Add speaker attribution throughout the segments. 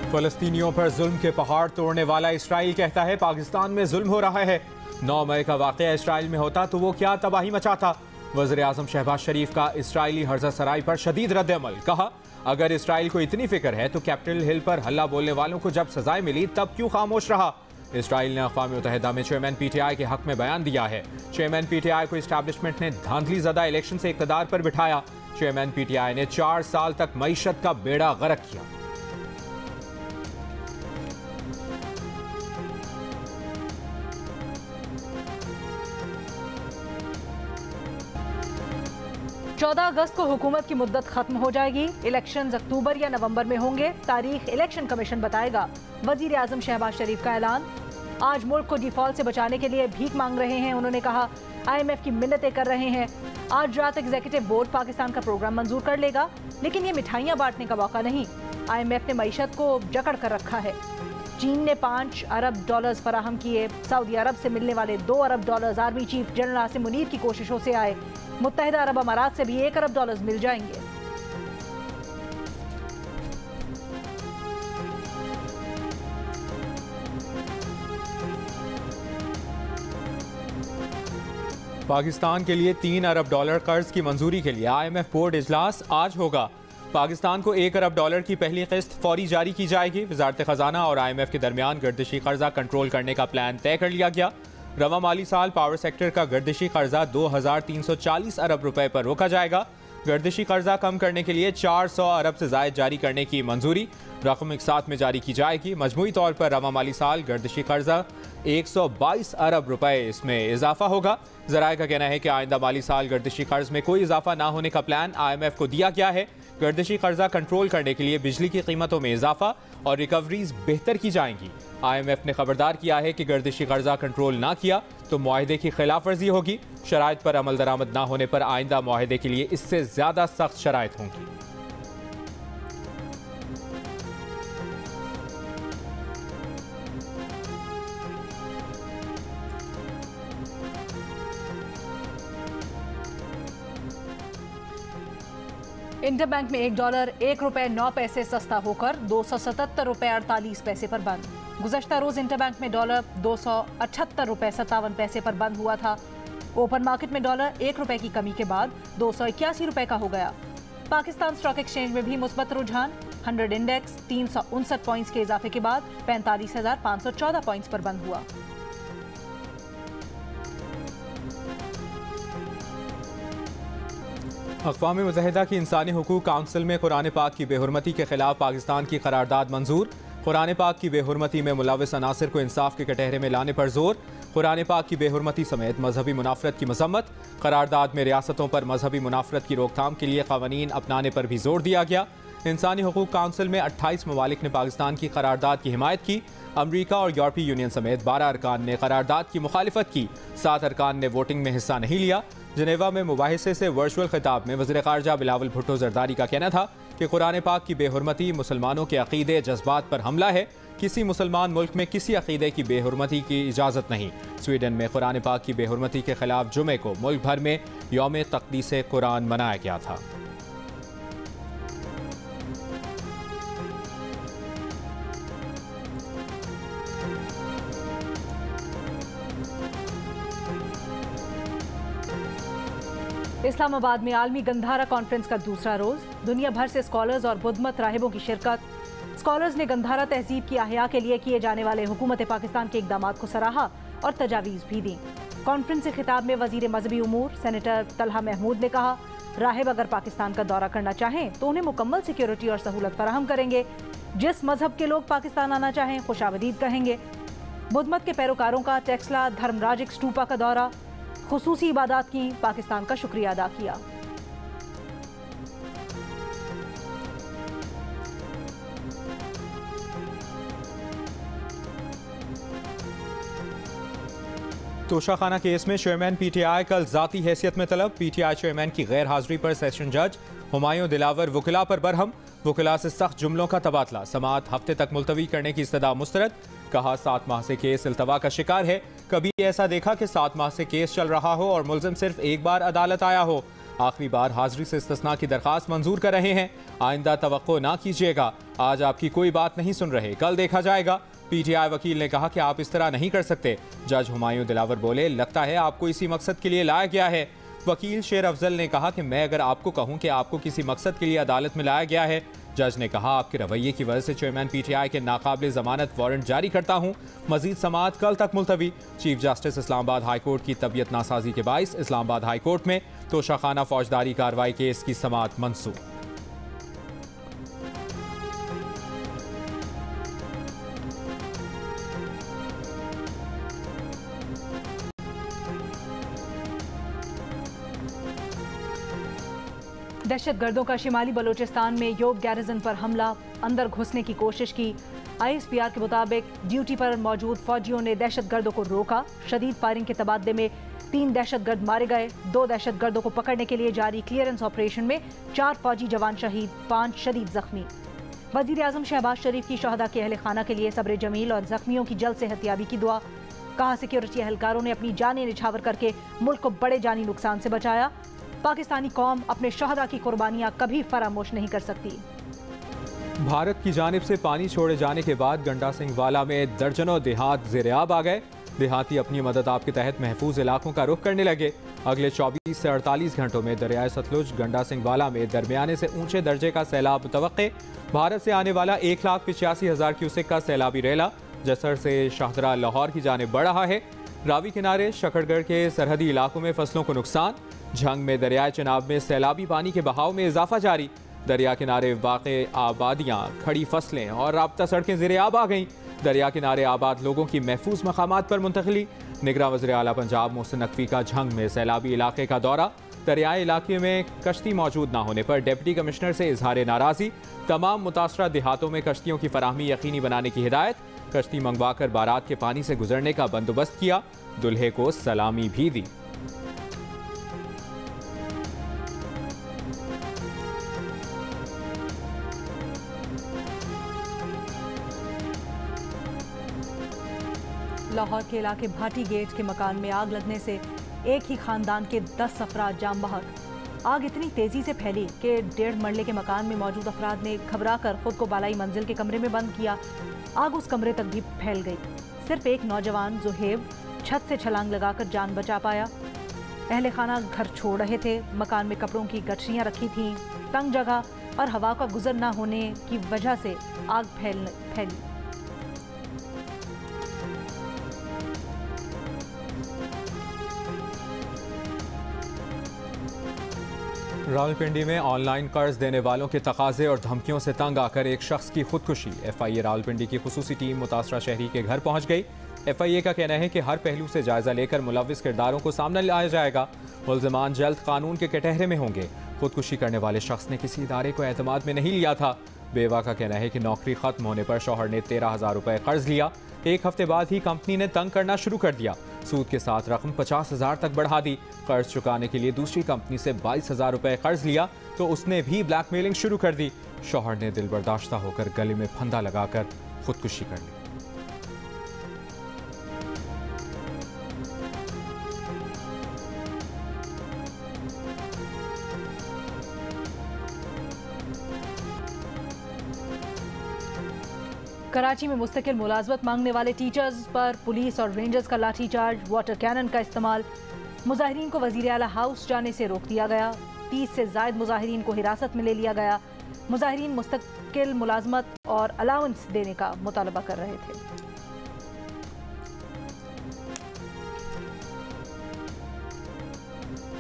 Speaker 1: फलस्तीनियों पर जुल्म के पहाड़ तोड़ने वाला इसराइल कहता है पाकिस्तान में जुल्म हो रहा है। 9 मई का वाक़या इसराइल में होता तो वो क्या तबाही मचाता। वज़ीर-ए-आज़म शहबाज शरीफ का इसराइली हर्जा सराय पर शदीद रद्द-ए-अमल। कहा, अगर इसराइल को इतनी फिक्र है तो कैपिटल हिल पर हल्ला बोलने वालों को जब सजाएं मिली तब क्यों खामोश रहा। इसराइल ने अक़वाम मुत्तहिदा में चेयरमैन पीटीआई के हक में बयान दिया है। चेयरमैन पीटीआई को इस्टेब्लिशमेंट ने धांधली ज़दा इलेक्शन से इक़्तिदार पर बिठाया। चेयरमैन पीटीआई ने 4 साल तक मईशत का बेड़ा गर्क किया।
Speaker 2: चौदह अगस्त को हुकूमत की मुद्दत खत्म हो जाएगी। इलेक्शंस अक्टूबर या नवंबर में होंगे। तारीख इलेक्शन कमीशन बताएगा। वजीर आजम शहबाज शरीफ का ऐलान। आज मुल्क को डिफॉल्ट से बचाने के लिए भीख मांग रहे हैं। उन्होंने कहा, IMF की मिन्नतें कर रहे हैं। आज रात एग्जीक्यूटिव बोर्ड पाकिस्तान का प्रोग्राम मंजूर कर लेगा, लेकिन ये मिठाइयाँ बांटने का मौका नहीं। IMF ने मईशत को जकड़ कर रखा है। चीन ने $5 अरब फराहम किए। सऊदी अरब से मिलने वाले $2 अरब army chief general Asim Munir की कोशिशों से आए। मुत्तहिदा अरब अमारात से भी $1 अरब मिल जाएंगे।
Speaker 1: पाकिस्तान के लिए $3 अरब कर्ज की मंजूरी के लिए IMF बोर्ड इजलास आज होगा। पाकिस्तान को $1 अरब की पहली किस्त फौरी जारी की जाएगी। वजारत खजाना और IMF के दरमियान गर्दिशी कर्जा कंट्रोल करने का प्लान तय कर लिया गया। रवा माली साल पावर सेक्टर का गर्दिशी कर्जा 2340 अरब रुपए पर रोका जाएगा। गर्दिशी कर्जा कम करने के लिए 400 अरब से जायद जारी करने की मंजूरी रकम एक साथ में जारी की जाएगी। मजमूई तौर पर रवा माली साल गर्दिशी कर्जा 122 अरब रुपए इसमें इजाफा होगा। ज़राए का कहना है कि आइंदा माली साल गर्दिशी कर्ज में कोई इजाफा ना होने का प्लान IMF को दिया गया है। गर्दिशी कर्जा कंट्रोल करने के लिए बिजली की कीमतों में इजाफा और रिकवरीज बेहतर की जाएंगी। IMF ने खबरदार किया है कि गर्दिशी कर्जा कंट्रोल ना किया तो मुआहदे की खिलाफ वर्जी होगी। शराइत पर अमल दरामद ना होने पर आइंदा मुआहदे के लिए इससे ज्यादा सख्त शराइत होंगी।
Speaker 2: इंटर बैंक में $1 ₹1.09 सस्ता होकर $277.48 पर बंद। गुज़श्ता रोज इंटर बैंक में डॉलर $278.57 पर बंद हुआ था। ओपन मार्केट में डॉलर ₹1 की कमी के बाद $281 का हो गया। पाकिस्तान स्टॉक एक्सचेंज में भी मुस्बत रुझान। 100 इंडेक्स 359 पॉइंट्स के इजाफे के बाद 45,514 पॉइंट्स पर बंद हुआ।
Speaker 1: अक़वाम मुत्तहिदा की इंसानी हुकूक काउंसिल में कुरान पाक की बेहुरमती के खिलाफ पाकिस्तान की करारदाद मंजूर। कुरान पाक की बेहुरमती में मुलविस अनासिर को इंसाफ के कटहरे में लाने पर जोर। कुरान पाक की बेहुरमती समेत मजहबी मुनाफरत की मजम्मत। करारदाद में रियासतों पर मजहबी मुनाफरत की रोकथाम के लिए कवानीन अपनाने पर भी जोर दिया गया। इंसानी हुकूक काउंसिल में 28 ममालिक ने पाकिस्तान की करारदाद की हिमायत की। अमरीका और यूरोपीय यूनियन समेत 12 अरकान ने करारदाद की मुखालिफत की। 7 अरकान ने वोटिंग में हिस्सा नहीं लिया। जनेवा में मुबाहिसे से वर्चुअल खिताब में वज़ीर ख़ारजा बिलावल भुट्टो ज़रदारी का कहना था कि कुरान पाक की बेहुरमती मुसलमानों के अक़ीदे जज्बात पर हमला है। किसी मुसलमान मुल्क में किसी अक़ीदे की बेहुरमती की इजाज़त नहीं। स्वीडन में कुरान पाक की बेहुरमती के खिलाफ जुमे को मुल्क भर में यौम तक़दीस कुरान मनाया गया था।
Speaker 2: इस्लामाबाद में आलमी गंधारा कॉन्फ्रेंस का दूसरा रोज। दुनिया भर से स्कॉलर्स और बुद्धमत राहिबों की शिरकत। स्कॉलर्स ने गंधारा तहजीब की अहया के लिए किए जाने वाले हुकूमत पाकिस्तान के इक़दामात को सराहा और तजावीज़ भी दी। कॉन्फ्रेंस से खिताब में वज़ीर मजहबी उमूर सेनेटर तलहा महमूद ने कहा, राहिब अगर पाकिस्तान का दौरा करना चाहें तो उन्हें मुकम्मल सिक्योरिटी और सहूलत फराहम करेंगे। जिस मजहब के लोग पाकिस्तान आना चाहें खुशामदीद कहेंगे। बुद्धमत के पैरोकारों का टेक्सला धर्मराजिक स्टूपा का दौरा, खुसूसी इबादत की, पाकिस्तान का शुक्रिया अदा किया।
Speaker 1: तोशाखाना केस में चेयरमैन PTI कल जाती हैसियत में तलब। PTI चेयरमैन की गैर हाजिरी पर सेशन जज हुमायूं दिलावर वकिला पर बरहम। वकिला से सख्त जुमलों का तबादला। समाअत हफ्ते तक मुलतवी करने की इस्तदा मुस्तरद। कहा, 7 माह से केस इल्तवा का शिकार है। कभी ऐसा देखा कि 7 माह से केस चल रहा हो और मुलजिम सिर्फ एक बार अदालत आया हो। आखिरी बार हाजिरी से इस्तिस्ना की दरखास्त मंजूर कर रहे हैं। आइंदा तवक्को ना कीजिएगा, आज आपकी कोई बात नहीं सुन रहे, कल देखा जाएगा। पीटीआई वकील ने कहा कि आप इस तरह नहीं कर सकते। जज हुमायूं दिलावर बोले, लगता है आपको इसी मकसद के लिए लाया गया है। वकील शेर अफजल ने कहा कि मैं अगर आपको कहूं कि आपको किसी मकसद के लिए अदालत में लाया गया है। जज ने कहा, आपके रवैये की वजह से चेयरमैन पीटीआई के नाकाबिल जमानत वारंट जारी करता हूं। मजीद समाअत कल तक मुलतवी। Chief justice Islamabad high court की तबीयत नासाजी के बाइस इस्लामाबाद हाई कोर्ट में तोशाखाना फौजदारी कार्रवाई केस की समाअत मंसूख।
Speaker 2: दहशतगर्दों का शिमाली बलूचिस्तान में योब गैरिजन पर हमला, अंदर घुसने की कोशिश की। ISPR के मुताबिक ड्यूटी पर मौजूद फौजियों ने दहशतगर्दों को रोका। शदीद फायरिंग के तबादले में 3 दहशतगर्द मारे गए। 2 दहशतगर्दों को पकड़ने के लिए जारी क्लियरेंस ऑपरेशन में 4 फौजी जवान शहीद, 5 शदीद जख्मी। वजीर आजम शहबाज शरीफ की शहदा के अहल खाना के लिए सब्र जमील और जख्मियों की जल्द सेहतयाबी की दुआ। कहा, सिक्योरिटी एहलकारों ने अपनी जानें निछावर करके मुल्क को बड़े जानी नुकसान से बचाया। पाकिस्तानी कौम अपने शहदा की कुर्बानियां कभी फरामोश नहीं कर सकती।
Speaker 1: भारत की जानिब से पानी छोड़े जाने के बाद गंडा सिंह वाला में दर्जनों देहात ज़ेर-ए-आब आ गए। देहाती अपनी मदद आप के तहत महफूज इलाकों का रुख करने लगे। अगले 24 से 48 घंटों में दरियाए सतलुज गंडा सिंह वाला में दरमियाने से ऊंचे दर्जे का सैलाब मुतवक्के। भारत से आने वाला 1,85,000 क्यूसेक का सैलाबी रेला जसर से शाहदरा लाहौर की जानिब बढ़ रहा है। रावी किनारे शकरगढ़ के सरहदी इलाकों में फसलों को नुकसान। झंग में दरियाए चिनाब में सैलाबी पानी के बहाव में इजाफा जारी। दरिया किनारे वाक़ आबादियाँ, खड़ी फसलें और राब्ता सड़कें ज़ेर-ए-आब आ गईं। दरिया किनारे आबाद लोगों की महफूज मकामात पर मुंतकली। निगरान वज़ीर आला पंजाब मोहसिन नकवी का झंग में सैलाबी इलाके का दौरा। दरियाई इलाके में कश्ती मौजूद न होने पर डिप्टी कमिश्नर से इजहार नाराज़ी। तमाम मुतासरा देहातों में कश्तियों की फराहमी यकीनी बनाने की हिदायत। कश्ती मंगवाकर बारात के पानी से गुजरने का बंदोबस्त किया। दुल्हे को सलामी भी दी।
Speaker 2: लाहौर के इलाके भाटी गेट के मकान में आग लगने से एक ही खानदान के 10 अफराद जाम बहक। आग इतनी तेजी से फैली कि 1.5 मरले के मकान में मौजूद अफराद ने घबराकर खुद को बालाई मंजिल के कमरे में बंद किया। आग उस कमरे तक भी फैल गई। सिर्फ एक नौजवान जुहेब छत से छलांग लगाकर जान बचा पाया। अहले खाना घर छोड़ रहे थे। मकान में कपड़ों की गठरियां रखी थीं। तंग जगह और हवा का गुजर न होने की वजह से आग फैली।
Speaker 1: रावलपिंडी में ऑनलाइन कर्ज देने वालों के तकाजे और धमकियों से तंग आकर एक शख्स की खुदकुशी। FIA रावलपिंडी की खुसूसी टीम मुतासरा शहरी के घर पहुंच गई। FIA का कहना है कि हर पहलू से जायजा लेकर मुलविस किरदारों को सामने लाया जाएगा। मुल्जिमान जल्द कानून के कटहरे में होंगे। खुदकुशी करने वाले शख्स ने किसी इदारे को एतमाद में नहीं लिया था। बेवा का कहना है कि नौकरी खत्म होने पर शौहर ने 13,000 रुपए कर्ज लिया। एक हफ्ते बाद ही कंपनी ने तंग करना शुरू कर दिया। सूद के साथ रकम 50,000 तक बढ़ा दी। कर्ज चुकाने के लिए दूसरी कंपनी से 22,000 रुपए कर्ज लिया तो उसने भी ब्लैकमेलिंग शुरू कर दी। शौहर ने दिल बर्दाश्ता होकर गले में फंदा लगाकर खुदकुशी कर ली।
Speaker 2: कराची में मुस्तकिल मुलाजमत मांगने वाले टीचर्स पर पुलिस और रेंजर्स का लाठीचार्ज, वाटर कैनन का इस्तेमाल। मुजाहिरीन को वजीर आला हाउस जाने से रोक दिया गया। 30 से जायद मुजाहिरीन को हिरासत में ले लिया गया। मुजाहिरीन मुस्तकिल मुलाजमत और अलाउंस देने का मुतालबा कर रहे थे।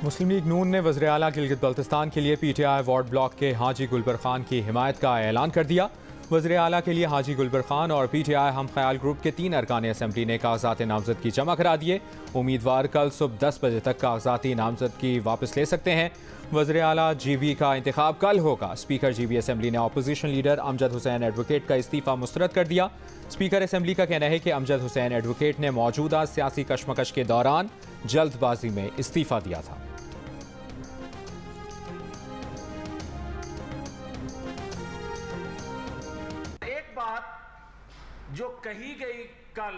Speaker 1: मुस्लिम लीग नून ने वज़ीर आला गिलगित बल्तिस्तान के लिए PTI वार्ड ब्लॉक के हाजी गुलबर खान की हिमायत का ऐलान कर दिया। वज़ीर आला के लिए हाजी गुलबर खान और PTI हम ख्याल ग्रुप के 3 अरकान असम्बली ने कागजात नामजदगी जमा करा दिए। उम्मीदवार कल सुबह 10 बजे तक कागजाती नामजदगी वापस ले सकते हैं। वज़ीर आला GB का इंतखाब कल होगा। स्पीकर GB असम्बली ने opposition leader Amjad Hussain advocate का इस्तीफ़ा मुस्तरद कर दिया। स्पीकर असम्बली का कहना है कि अमजद हुसैन एडवोकेट ने मौजूदा सियासी कशमकश के दौरान जल्दबाजी में इस्तीफ़ा दिया था।
Speaker 3: जो कही गई कल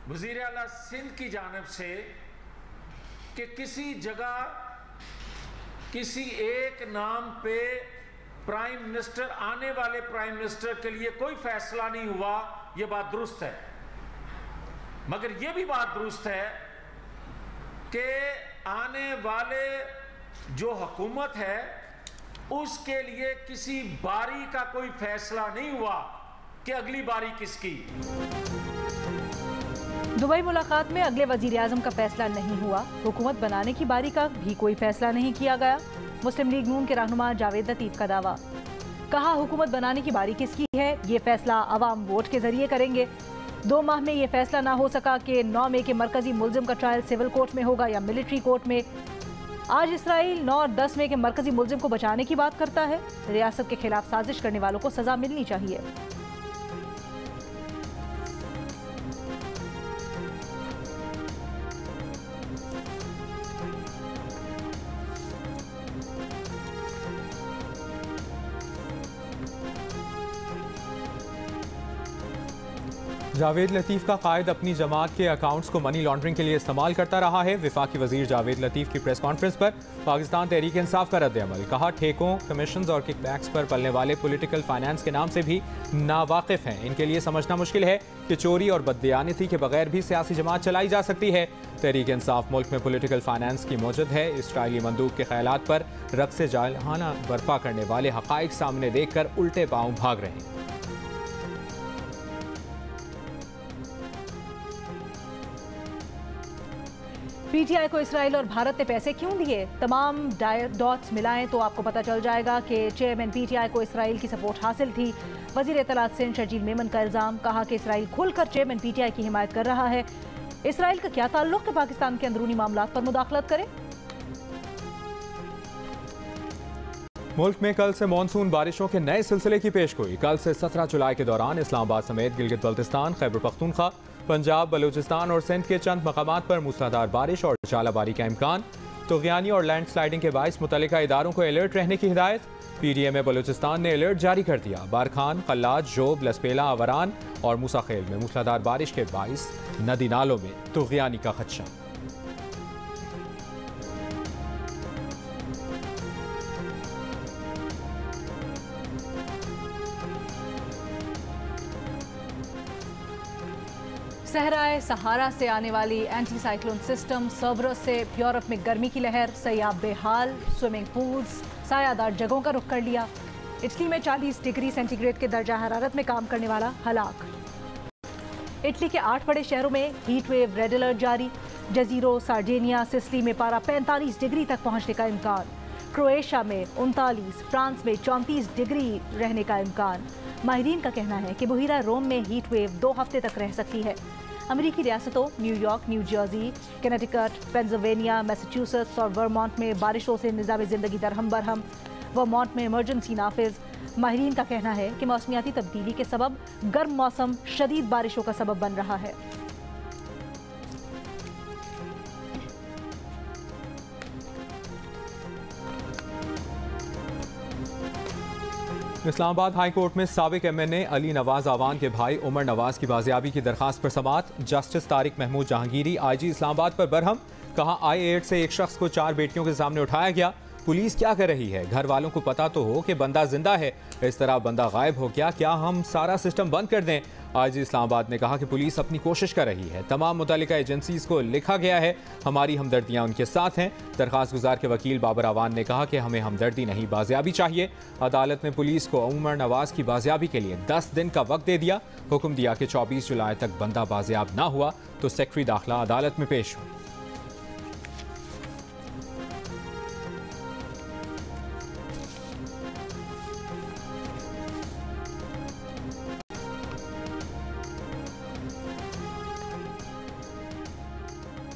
Speaker 3: वज़ीर आला सिंध की जानिब से कि किसी जगह किसी एक नाम पे प्राइम मिनिस्टर, आने वाले प्राइम मिनिस्टर के लिए कोई फैसला नहीं हुआ, यह बात दुरुस्त है। मगर यह भी बात दुरुस्त है कि आने वाले जो हुकूमत है उसके लिए किसी बारी का कोई फैसला नहीं हुआ कि अगली बारी किसकी।
Speaker 2: दुबई मुलाकात में अगले वजीर आजम का फैसला नहीं हुआ। हुकूमत बनाने की बारी का भी कोई फैसला नहीं किया गया। मुस्लिम लीग नून के रहनुमा जावेद लतीफ का दावा। कहा हुकूमत बनाने की बारी किसकी है ये फैसला अवाम वोट के जरिए करेंगे। 2 माह में ये फैसला ना हो सका कि 9 मई के मरकजी मुल्जिम का ट्रायल सिविल कोर्ट में होगा या मिलिट्री कोर्ट में। आज इसराइल 9 और 10 मई के मरकजी मुल्जिम को बचाने की बात करता है। रियासत के खिलाफ साजिश करने वालों को सजा मिलनी चाहिए।
Speaker 1: जावेद लतीफ का कायद अपनी जमात के अकाउंट्स को मनी लॉन्ड्रिंग के लिए इस्तेमाल करता रहा है। वफाकी वजीर जावेद लतीफ की प्रेस कॉन्फ्रेंस पर पाकिस्तान तहरीक इंसाफ का रद्द-ए-अमल। कहा ठेकों, कमीशंस और किकबैक्स पर पलने वाले पॉलिटिकल फाइनेंस के नाम से भी नावाकिफ हैं। इनके लिए समझना मुश्किल है कि चोरी और बददियानती के बगैर भी सियासी जमात चलाई जा सकती है। तहरीक इंसाफ मुल्क में पॉलिटिकल फाइनेंस की मौजूद है। इसराइली मंदूब के ख्यालात पर रक्स जाहिलाना बर्पा करने वाले हकाइक सामने देखकर उल्टे पांव भाग रहे हैं।
Speaker 2: पीटीआई को इसराइल और भारत ने पैसे क्यों दिए? तमाम डॉट्स मिलाएं तो आपको पता चल जाएगा कि चेयरमैन पीटीआई को इसराइल की सपोर्ट हासिल थी। वजीर इत्तलात सिंध शर्जील मेमन का इल्जाम। कहा कि इसराइल खुलकर चेयरमैन पीटीआई की हिमायत कर रहा है। इसराइल का क्या ताल्लुक कि पाकिस्तान के अंदरूनी मामलात पर मुदाखलत करे?
Speaker 1: मुल्क में कल से मानसून बारिशों के नए सिलसिले की पेशगोई। कल से 17 जुलाई के दौरान इस्लामाबाद समेत गिलगित बल्तिस्तान, खैबर पख्तूनख्वा, पंजाब, बलूचिस्तान और सिंध के चंद मकामात पर मूसलाधार बारिश और झालाबारी का इम्कान। तुग़यानी और लैंड स्लाइडिंग के बाइस मुतल्लिका इदारों को अलर्ट रहने की हिदायत। पीडीए में बलूचिस्तान ने अलर्ट जारी कर दिया। बारखान, कल्लाज, जोब, लसपेला, अवरान और मूसाखेल में मूसलाधार बारिश के बाइस नदी नालों में तुग़यानी का खदशा।
Speaker 2: सहराए सहारा से आने वाली एंटी साइक्लोन सिस्टम सर्वरस से यूरोप में गर्मी की लहर। सयाब बेहाल, स्विमिंग पूल्स, सायादार जगहों का रुख कर लिया। इटली में 40 डिग्री सेंटीग्रेड के दर्जा हरारत में काम करने वाला हलाक। इटली के 8 बड़े शहरों में हीट वेव रेड अलर्ट जारी। जजीरों, सार्डिनिया, सिसिली में पारा 45 डिग्री तक पहुंचने का इम्कान। क्रोएशिया में 39, फ्रांस में 34 डिग्री रहने का इम्कान। माहिरीन का कहना है कि बुहिरा रोम में हीट वेव 2 हफ्ते तक रह सकती है। अमेरिकी रियासतों New York, new Jersey, Connecticut, Pennsylvania, Massachusetts और वर्मोंट में बारिशों से निज़ाम ज़िंदगी दरहम बरहम। वर्मोंट में इमरजेंसी नाफिज। माहिरीन का कहना है कि मौसमियाती तब्दीली के सबब गर्म मौसम शदीद बारिशों का सबब बन रहा है।
Speaker 1: इस्लामाबाद हाई कोर्ट में साबिक एमएनए अली नवाज आवान के भाई उमर नवाज की बाजियाबी की दरखास्त पर समाअत। जस्टिस तारिक महमूद जहांगीरी आईजी इस्लामाबाद पर बरहम। कहा I-8 से एक शख्स को 4 बेटियों के सामने उठाया गया। पुलिस क्या कर रही है? घर वालों को पता तो हो कि बंदा जिंदा है, इस तरह बंदा गायब हो गया, क्या हम सारा सिस्टम बंद कर दें? आईजी इस्लामाबाद ने कहा कि पुलिस अपनी कोशिश कर रही है। तमाम मुतल्लिका एजेंसीज को लिखा गया है, हमारी हमदर्दियां उनके साथ हैं। दरखास्त गुजार के वकील बाबर आवान ने कहा कि हमें हमदर्दी नहीं, बाजियाबी चाहिए। अदालत ने पुलिस को उमर नवाज की बाजियाबी के लिए 10 दिन का वक्त दे दिया। हुक्म दिया कि 24 जुलाई तक बंदा बाजियाब ना हुआ तो सेक्रेटरी दाखिला अदालत में पेश हो।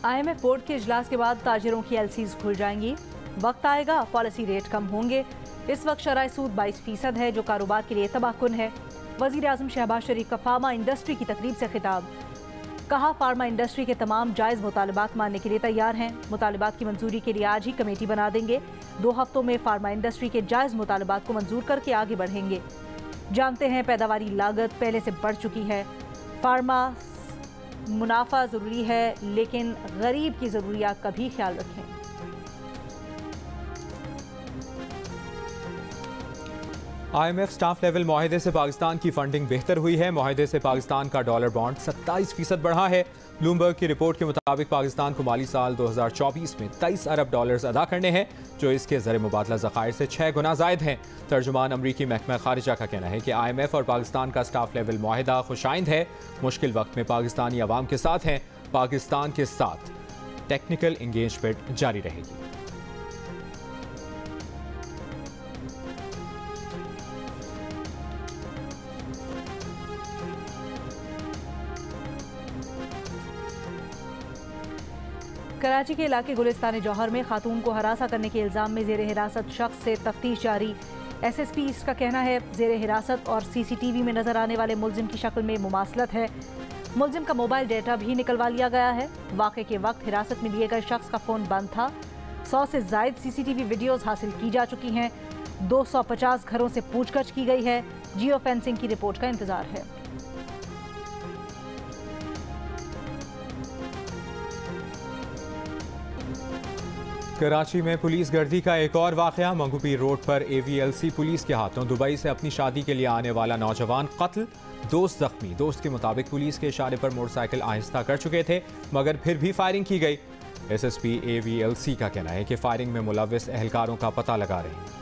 Speaker 2: IMF बोर्ड के इजलास के बाद ताजिरों की LCs खुल जाएंगी। वक्त आएगा, पॉलिसी रेट कम होंगे। इस वक्त शरह सूद 22% है, जो कारोबार के लिए तबाहकुन है। वज़ीर आज़म शहबाज शरीफ का फार्मा इंडस्ट्री की तकरीब से खिताब। कहा फार्मा इंडस्ट्री के तमाम जायज़ मुतालबात मानने के लिए तैयार हैं। मुतालबात की मंजूरी के लिए आज ही कमेटी बना देंगे। 2 हफ्तों में फार्मा इंडस्ट्री के जायज़ मुतालबात को मंजूर करके आगे बढ़ेंगे। जानते हैं पैदावारी लागत पहले से बढ़ चुकी है। फार्मा मुनाफा ज़रूरी है, लेकिन गरीब की ज़रूरियात का भी ख्याल रखें।
Speaker 1: IMF स्टाफ लेवल मुआहदे से पाकिस्तान की फंडिंग बेहतर हुई है। मुआहदे से पाकिस्तान का डॉलर बॉन्ड 27% बढ़ा है। ब्लूमबर्ग की रिपोर्ट के मुताबिक पाकिस्तान को माली साल 2024 में 23 अरब डॉलर्स अदा करने हैं, जो इसके ज़र मुबादला ज़खायर से 6 गुना ज़ायद हैं। तर्जुमान अमरीकी महकमा खारिजा का कहना है कि IMF और पाकिस्तान का स्टाफ लेवल मुआहदा खुशाइंद है। मुश्किल वक्त में पाकिस्तानी अवाम के साथ हैं। पाकिस्तान के साथ टेक्निकल इंगेजमेंट जारी रहेगी।
Speaker 2: कराची के इलाके गुलिस्तान जौहर में खातून को हरासा करने के इल्जाम में जेर हिरासत शख्स से तफ्तीश जारी। SSP इसका कहना है जेर हिरासत और CCTV में नजर आने वाले मुलजिम की शक्ल में मुमासलत है। मुलजिम का मोबाइल डेटा भी निकलवा लिया गया है। वाक़े के वक्त हिरासत में लिए गए शख्स का फोन बंद था। 100 से जायद CCTV वीडियोस हासिल की जा चुकी हैं। 250 घरों से पूछताछ की गई है। जियो फेंसिंग की रिपोर्ट का इंतजार है।
Speaker 1: कराची में पुलिस गर्दी का एक और वाक़या। मंगूपीर रोड पर AVLC पुलिस के हाथों दुबई से अपनी शादी के लिए आने वाला नौजवान कत्ल, दोस्त जख्मी। दोस्त के मुताबिक पुलिस के इशारे पर मोटरसाइकिल आहिस्ता कर चुके थे, मगर फिर भी फायरिंग की गई। SSP AVLC का कहना है कि फायरिंग में मुलव्विस एहलकारों का पता लगा रहे हैं।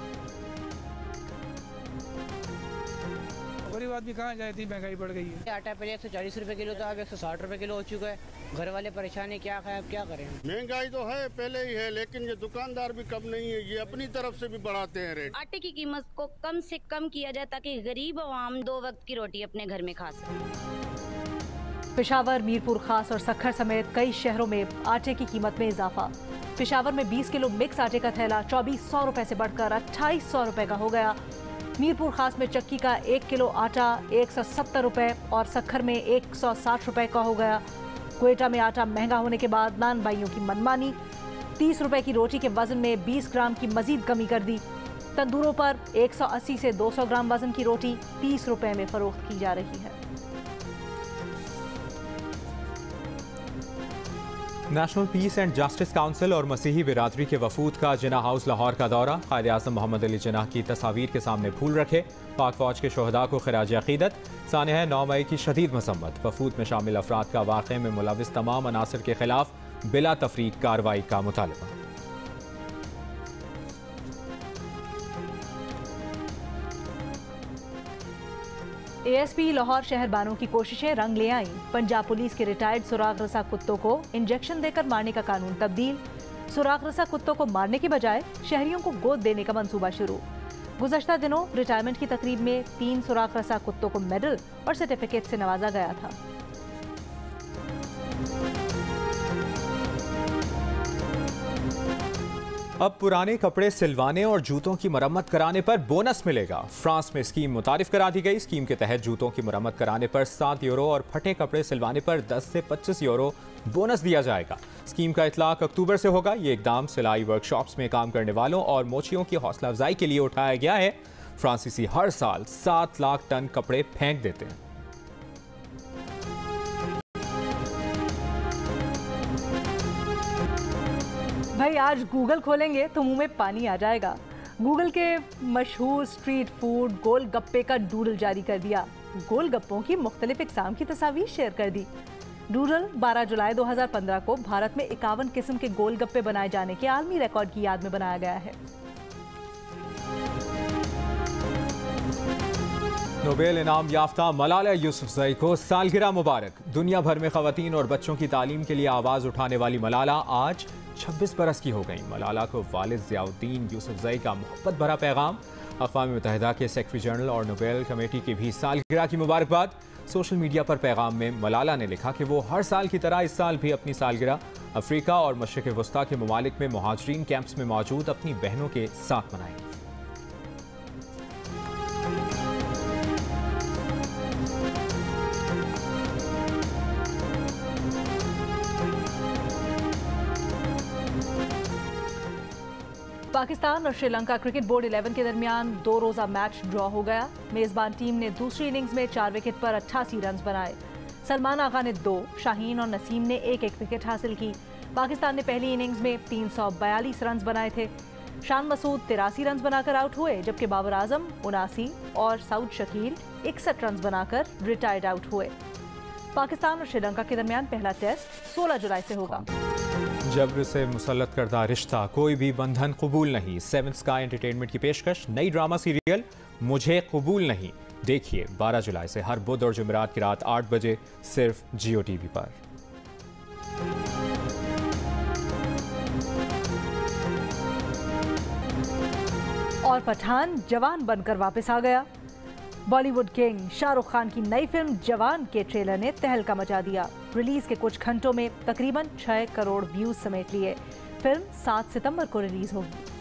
Speaker 4: बात भी कहाँ जाए, इतनी महंगाई बढ़ गई है।
Speaker 5: आटा पहले 140 रुपए किलो था, अब 160 रुपए किलो हो चुका है। घर वाले परेशान है, क्या खाए अब क्या करें।
Speaker 6: महंगाई तो है पहले ही है, लेकिन ये दुकानदार भी कम नहीं है, ये अपनी तरफ से भी बढ़ाते हैं रेट।
Speaker 7: आटे की कीमत को कम से कम किया जाए ताकि गरीब आवाम 2 वक्त की रोटी अपने घर में खा सके।
Speaker 2: पेशावर, मीरपुर खास और सक्खर समेत कई शहरों में आटे की कीमत में इजाफा। पेशावर में 20 किलो मिक्स आटे का थैला 2400 रुपए से बढ़कर 2800 रुपए का हो गया। मीरपुर खास में चक्की का 1 किलो आटा 170 रुपए और सक्खर में 160 रुपए का हो गया। क्वेटा में आटा महंगा होने के बाद नान भाइयों की मनमानी। 30 रुपए की रोटी के वजन में 20 ग्राम की मजीद कमी कर दी। तंदूरों पर 180 से 200 ग्राम वजन की रोटी 30 रुपए में फरोख्त की जा रही है।
Speaker 1: National peace and justice council और मसीही बिरादरी के वफूद का जिन्ना हाउस लाहौर का दौरा। कायदे आज़म मोहम्मद अली जिन्ना की तस्वीर के सामने फूल रखे। पाक फौज के शोहदा को खिराज अकीदत। सानह 9 मई की शदीद मसम्मत। वफूद में शामिल अफराद का वाक़े में मुलविस तमाम अनासर के खिलाफ बिला तफरीक कार्रवाई का मुतालबा।
Speaker 2: ASP लाहौर शहर बानों की कोशिशें रंग ले आईं। पंजाब पुलिस के रिटायर्ड सुराग रसा कुत्तों को इंजेक्शन देकर मारने का कानून तब्दील। सुराग रसा कुत्तों को मारने के बजाय शहरियों को गोद देने का मंसूबा शुरू। गुज़श्ता दिनों रिटायरमेंट की तकरीब में 3 सुराग रसा कुत्तों को मेडल और सर्टिफिकेट से नवाजा गया था।
Speaker 1: अब पुराने कपड़े सिलवाने और जूतों की मरम्मत कराने पर बोनस मिलेगा। फ्रांस में स्कीम मुतारिफ करा दी गई। स्कीम के तहत जूतों की मरम्मत कराने पर 7 यूरो और फटे कपड़े सिलवाने पर 10 से 25 यूरो बोनस दिया जाएगा। स्कीम का इतलाक अक्टूबर से होगा। ये इकदाम सिलाई वर्कशॉप्स में काम करने वालों और मोचियों की हौसला अफजाई के लिए उठाया गया है। फ्रांसीसी हर साल 7 लाख टन कपड़े फेंक देते हैं।
Speaker 2: भाई आज गूगल खोलेंगे तो मुंह में पानी आ जाएगा। गूगल के मशहूर स्ट्रीट फूड गोलगप्पे का डूडल जारी कर दिया। गोलगप्पों की मुख्तलिफ इक़साम की तस्वीर शेयर कर दी। डूडल 12 जुलाई 2015 को भारत में 51 किस्म के गोलगप्पे बनाए जाने के आलमी रिकॉर्ड की याद में बनाया गया है।
Speaker 1: नोबेल इनाम याफ्ता मलाला यूसुफजई को सालगिरह मुबारक। दुनिया भर में खवातीन और बच्चों की तालीम के लिए आवाज़ उठाने वाली मलाला आज 26 बरस की हो गई। मलाला को वालिद ज़ियाउद्दीन यूसुफजई का मोहब्बत भरा पैगाम। अक़वाम मुत्तहिदा के सेक्रेटरी जनरल और नोबेल कमेटी की भी सालगिरह की मुबारकबाद। सोशल मीडिया पर पैगाम में मलाला ने लिखा कि वो हर साल की तरह इस साल भी अपनी सालगिरह अफ्रीका और मशरिक़ वस्ता के ममालिक में मुहाजिरीन कैंप्स में मौजूद अपनी बहनों के साथ मनाएंगी।
Speaker 2: पाकिस्तान और श्रीलंका क्रिकेट बोर्ड 11 के दरमियान 2 रोज़ा मैच ड्रॉ हो गया। मेज़बान टीम ने दूसरी इनिंग्स में 4 विकेट पर 88 रन बनाए। सलमान आगा ने 2, शाहीन और नसीम ने 1-1 विकेट हासिल की। पाकिस्तान ने पहली इनिंग्स में 342 रन बनाए थे। शान मसूद 83 रन बनाकर आउट हुए, जबकि बाबर आजम 79 और सऊद शकील 61 रन बनाकर रिटायर्ड आउट हुए। पाकिस्तान और श्रीलंका के दरमियान पहला टेस्ट 16 जुलाई से होगा।
Speaker 1: जब्र से मुसल्लत करदा रिश्ता, कोई भी बंधन कबूल नहीं। 7 स्काई एंटरटेनमेंट की पेशकश नई ड्रामा सीरियल मुझे कबूल नहीं। देखिए 12 जुलाई से हर बुध और जुमेरात की रात 8 बजे सिर्फ जियो टीवी पर।
Speaker 2: और पठान जवान बनकर वापस आ गया। बॉलीवुड किंग शाहरुख खान की नई फिल्म जवान के ट्रेलर ने तहलका मचा दिया। रिलीज के कुछ घंटों में तकरीबन 6 करोड़ व्यूज समेट लिए। फिल्म 7 सितंबर को रिलीज होगी।